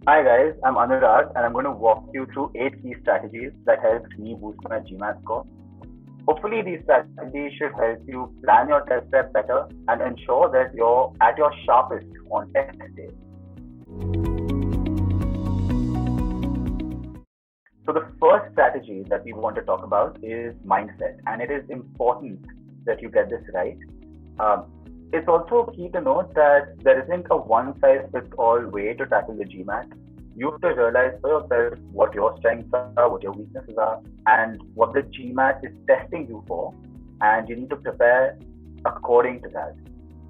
Hi guys, I'm Anurag and I'm going to walk you through 8 key strategies that helped me boost my GMAT score. Hopefully, these strategies should help you plan your test prep better and ensure that you're at your sharpest on test day. So, the first strategy that we want to talk about is mindset, and it is important that you get this right. Um, it's also key to note that there isn't a one size fits all way to tackle the GMAT. You have to realize for yourself what your strengths are, what your weaknesses are, and what the GMAT is testing you for, and you need to prepare according to that.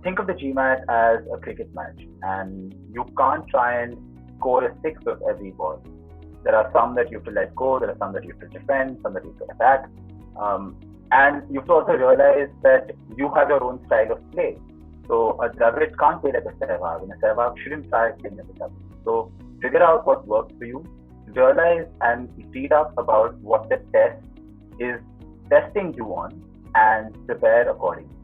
Think of the GMAT as a cricket match, and you can't try and score a six with every ball. There are some that you have to let go, there are some that you have to defend, some that you have to attack. Um, and you have to also realize that you have your own style of play. So a Dravid can't play like a Sehwag, and a Sehwag shouldn't try playing like a Dravid. So figure out what works for you, realize and read up about what the test is testing you on, and prepare accordingly.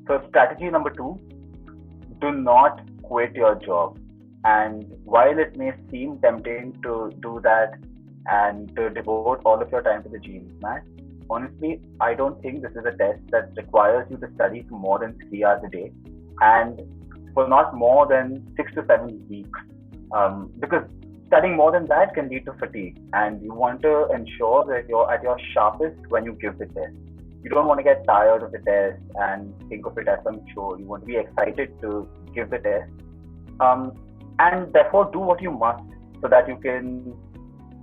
So strategy number 2, do not quit your job. And while it may seem tempting to do that and to devote all of your time to the GMAT, honestly, I don't think this is a test that requires you to study for more than 3 hours a day and for not more than 6 to 7 weeks. Because studying more than that can lead to fatigue, and you want to ensure that you're at your sharpest when you give the test. You don't want to get tired of the test and think of it as some chore. You want to be excited to give the test. And therefore do what you must so that you can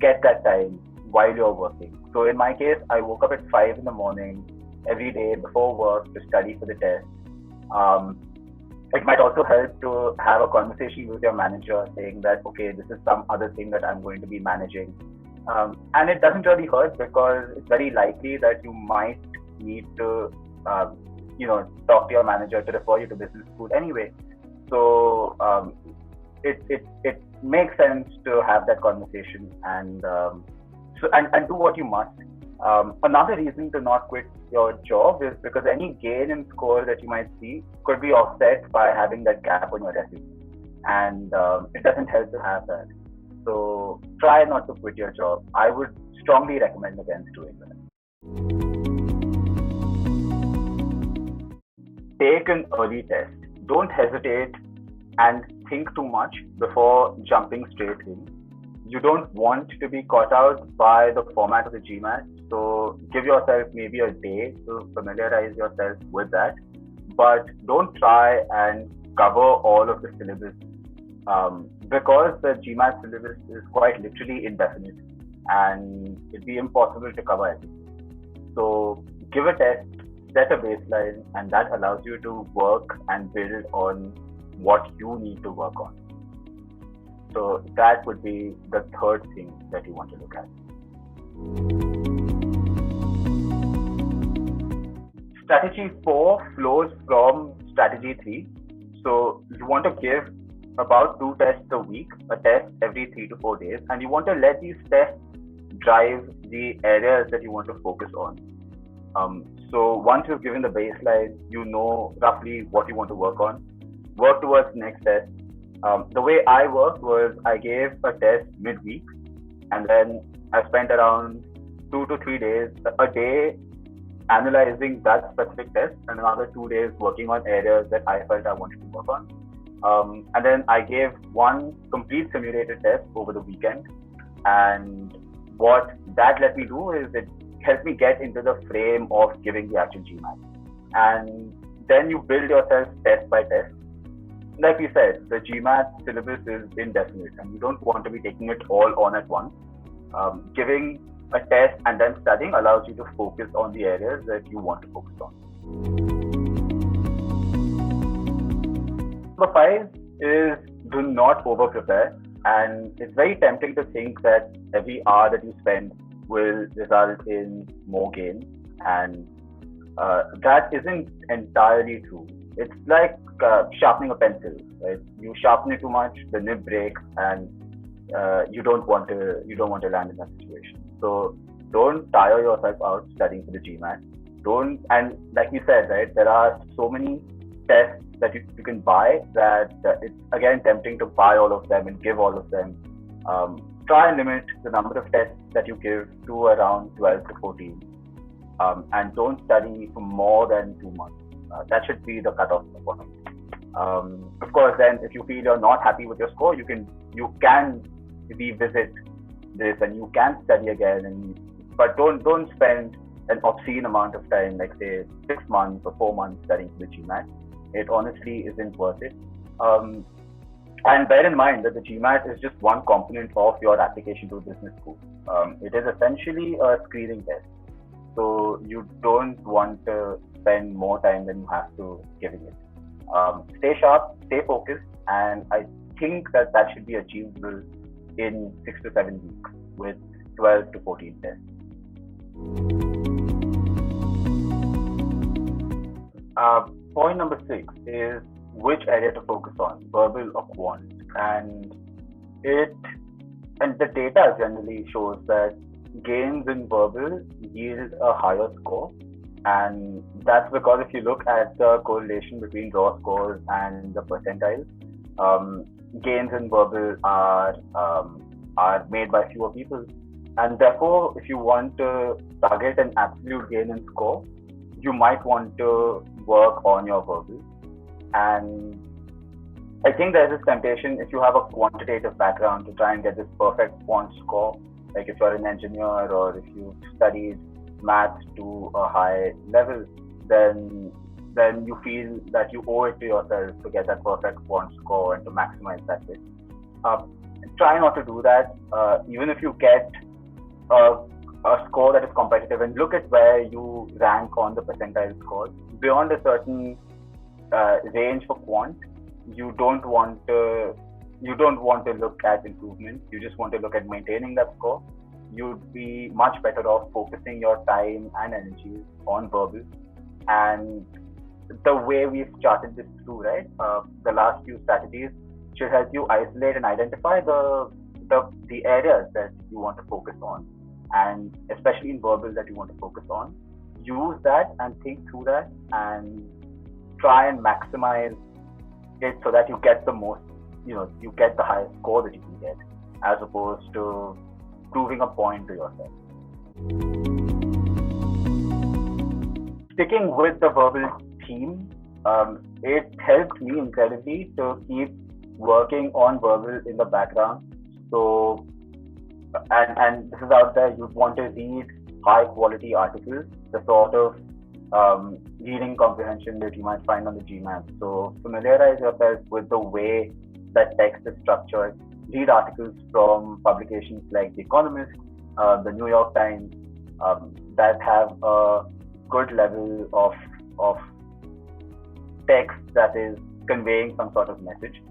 get that time while you're working. So in my case, I woke up at 5 in the morning every day before work to study for the test. It might also help to have a conversation with your manager saying that, okay, this is some other thing that I'm going to be managing. And it doesn't really hurt because it's very likely that you might need to, talk to your manager to refer you to business school anyway. So it makes sense to have that conversation and do what you must. Another reason to not quit your job is because any gain in score that you might see could be offset by having that gap on your resume, and it doesn't help to have that. So try not to quit your job. I would strongly recommend against doing that. Take an early test. Don't hesitate and think too much before jumping straight in. You don't want to be caught out by the format of the GMAT, so give yourself maybe a day to familiarize yourself with that. But don't try and cover all of the syllabus because the GMAT syllabus is quite literally indefinite and it'd be impossible to cover everything. So give a test, set a baseline, and that allows you to work and build on what you need to work on. So that would be the third thing that you want to look at. Strategy 4 flows from strategy 3. So you want to give about 2 tests a week, a test every 3 to 4 days, and you want to let these tests drive the areas that you want to focus on. So once you've given the baseline, you know roughly what you want to work on. Work towards next test. The way I worked was I gave a test midweek, and then I spent around 2 to 3 days, a day analyzing that specific test, and another 2 days working on areas that I felt I wanted to work on. And then I gave one complete simulated test over the weekend, and what that let me do is it helped me get into the frame of giving the actual GMAT. And then you build yourself test by test. Like we said, the GMAT syllabus is indefinite and you don't want to be taking it all on at once. Giving a test and then studying allows you to focus on the areas that you want to focus on. Number 5 is do not over prepare. And it's very tempting to think that every hour that you spend will result in more gain. And that isn't entirely true. It's like sharpening a pencil, right? You sharpen it too much, the nib breaks, and you don't want to land in that situation. So don't tire yourself out studying for the GMAT. And like you said, right, there are so many tests that you can buy, that it's again tempting to buy all of them and give all of them. Try and limit the number of tests that you give to around 12 to 14, and don't study for more than 2 months. That should be the cutoff point. Of course, then if you feel you're not happy with your score, you can revisit this and you can study again. But don't spend an obscene amount of time, like say 6 months or 4 months studying for the GMAT. It honestly isn't worth it. And bear in mind that the GMAT is just one component of your application to a business school. It is essentially a screening test. So you don't want to spend more time than you have to giving it. Stay sharp, stay focused, and I think that should be achievable in 6 to 7 weeks with 12 to 14 tests. Point number 6 is which area to focus on, verbal or quant. And the data generally shows that gains in verbal yield a higher score. And that's because if you look at the correlation between raw scores and the percentiles, gains in verbal are made by fewer people. And therefore, if you want to target an absolute gain in score, you might want to work on your verbal. And I think there's this temptation, if you have a quantitative background, to try and get this perfect quant score. Like if you're an engineer or if you've studied maths to a high level, then you feel that you owe it to yourself to get that perfect quant score and to maximize that bit. Try not to do that. Even if you get a score that is competitive, and look at where you rank on the percentile scores. Beyond a certain range for quant, you don't want to look at improvement. You just want to look at maintaining that score. You'd be much better off focusing your time and energy on verbal. And the way we've charted this through, right? The last few strategies should help you isolate and identify the areas that you want to focus on, and especially in verbal that you want to focus on. Use that and think through that and try and maximize it so that you get the most, you get the highest score that you can get, as opposed to proving a point to yourself. Sticking with the verbal theme, it helped me incredibly to keep working on verbal in the background. So, and this is out there, you'd want to read high quality articles, the sort of reading comprehension that you might find on the GMAT. So familiarize yourself with the way that text is structured. Read articles from publications like The Economist, the New York Times, that have a good level of text that is conveying some sort of message.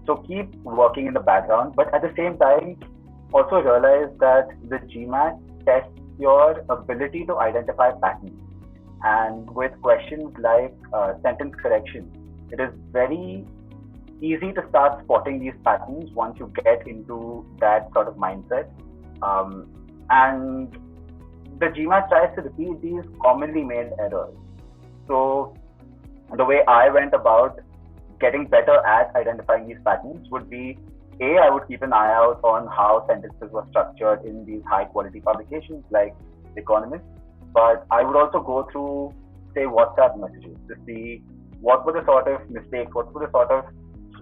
So keep working in the background, but at the same time, also realize that the GMAT tests your ability to identify patterns. And with questions like sentence correction, it is very easy to start spotting these patterns once you get into that sort of mindset. And the GMAT tries to repeat these commonly made errors. So the way I went about getting better at identifying these patterns would be, I would keep an eye out on how sentences were structured in these high quality publications like The Economist. But I would also go through, say, WhatsApp messages to see what were the sort of mistakes, what were the sort of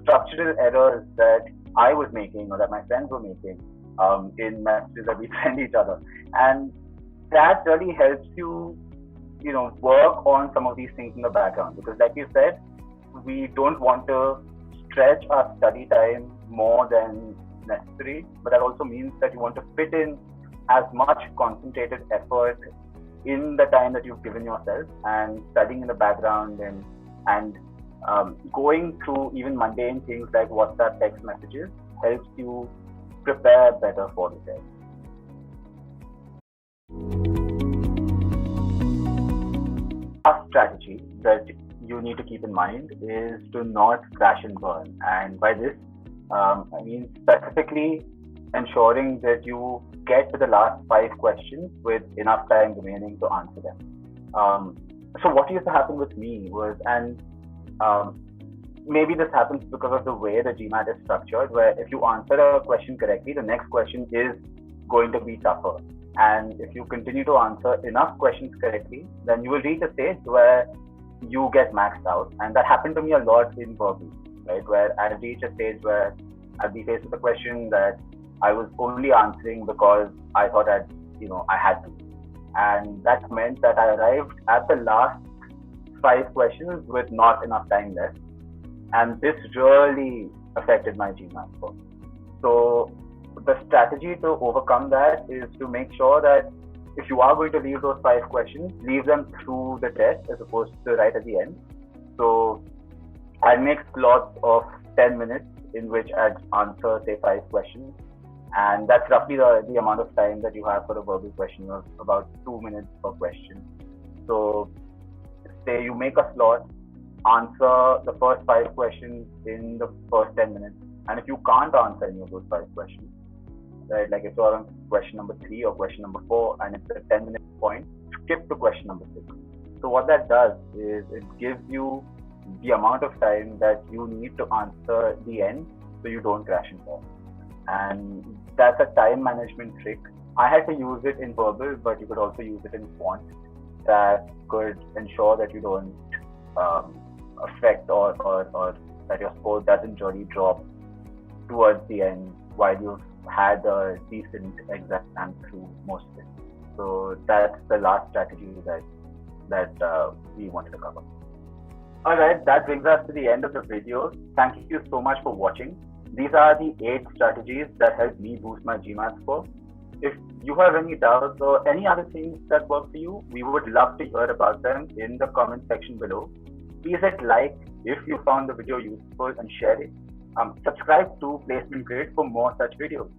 structural errors that I was making or that my friends were making in messages that we send each other. And that really helps you, work on some of these things in the background. Because like you said, we don't want to stretch our study time more than necessary, but that also means that you want to fit in as much concentrated effort in the time that you've given yourself, and studying in the background and going through even mundane things like WhatsApp text messages helps you prepare better for the test. Last strategy that you need to keep in mind is to not crash and burn. And by this, I mean specifically ensuring that you get to the last 5 questions with enough time remaining to answer them. So what used to happen with me was, and maybe this happens because of the way the GMAT is structured, where if you answer a question correctly, the next question is going to be tougher. And if you continue to answer enough questions correctly, then you will reach a stage where you get maxed out. And that happened to me a lot in verbal, right? Where I reach a stage where I'd be faced with a question that I was only answering because I thought I had to. And that meant that I arrived at the last 5 questions with not enough time left. And this really affected my GMAT score. So the strategy to overcome that is to make sure that if you are going to leave those 5 questions, leave them through the test as opposed to right at the end. So I make slots of 10 minutes in which I'd answer, say, 5 questions. And that's roughly the amount of time that you have for a verbal question, of about 2 minutes per question. So say you make a slot, answer the first 5 questions in the first 10 minutes. And if you can't answer any of those 5 questions, right, like if you're on question number 3 or question number 4 and it's a 10-minute point, skip to question number 6. So what that does is it gives you the amount of time that you need to answer the end so you don't crash and fall. And that's a time management trick. I had to use it in verbal, but you could also use it in Quant that could ensure that you don't affect or that your score doesn't really drop towards the end while you've had a decent exam through most of it. So that's the last strategy that we wanted to cover. Alright, that brings us to the end of the video. Thank you so much for watching. These are the 8 strategies that helped me boost my GMAT score. If you have any doubts or any other things that work for you, we would love to hear about them in the comment section below. Please hit like if you found the video useful and share it. Subscribe to Placement Grade for more such videos.